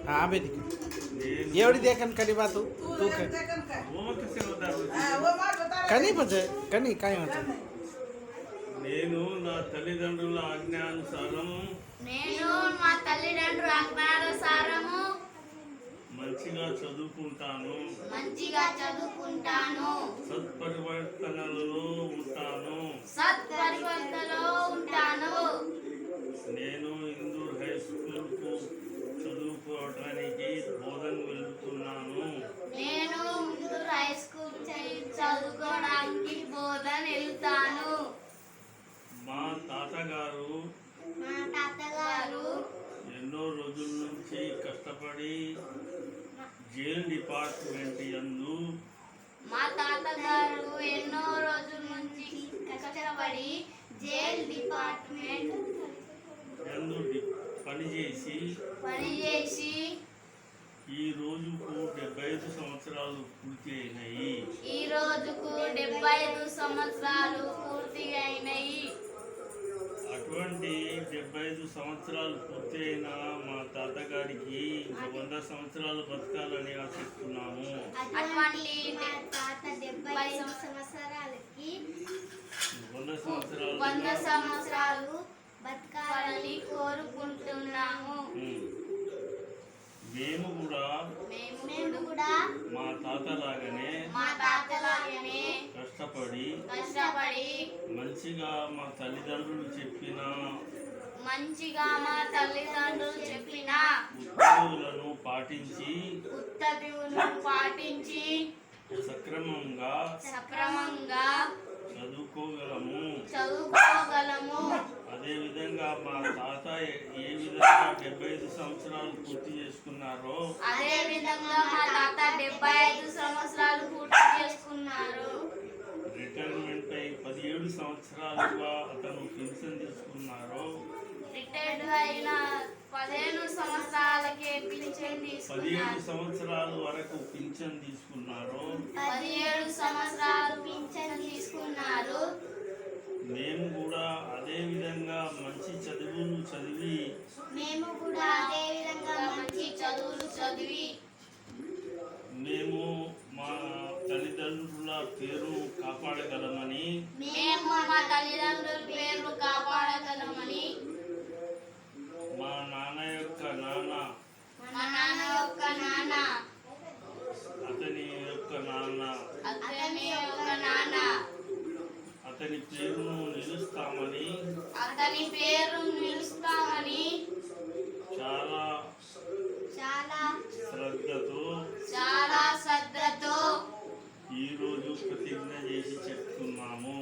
हाँ बेटी एवढी देखन करी बात तू कर कनी बजे कनी काय होता నేను నా తల్లిదండ్రుల ఆజ్ఞానుసారం మంచిగా చదువుకుంటాను సత్పరివర్తనలో ఉంటాను నేను ఇందూర్ హై స్కూల్కు చదువుకోవడానికి బోధన్ వెళ్తున్నాను మా తాతగారు ఎన్నో రోజుల నుంచి కష్టపడి జైల్ డిపార్ట్మెంట్ యందు పనిచేసి ఈ రోజుకు 75 సంవత్సరాలు పూర్తి అయినాయి. అటువంటి 75 సంవత్సరాలు పూర్తయిన మా తాతగారికి 100 సంవత్సరాలు బతకాలని ఆశిస్తున్నాము. 100 సంవత్సరాలు బతకాలని కోరుకుంటున్నాము. మేము కూడా మా తాతలాగానే కష్టపడి మంచిగా మా తల్లిదండ్రులు చెప్పిన ఉత్తర్వులను పాటించి సక్రమంగా చదువుకోగలము. అదేవిధంగా మా తాత ఏ విధంగా 75 సంవత్సరాలు పూర్తి చేసుకున్నారో రిటైర్మెంట్ అయి 17 సంవత్సరాలుగా అతను పెన్షన్ తీసుకున్నారో 15 సంవత్సరాలకే పింఛన్ 17 సంవత్సరాల వరకు పింఛన్ తీసుకున్నారు. మేము కూడా అదే విధంగా మంచి చదువులు చదివి మేము మా తల్లిదండ్రుల పేరు కాపాడగలమని మా నాన్న యొక్క నాన్న అతని యొక్క నాన్న అతని పేరును నిలుస్తామని చాలా శ్రద్ధతో ఈ రోజు ప్రతిజ్ఞ చేసి చెప్తున్నాము.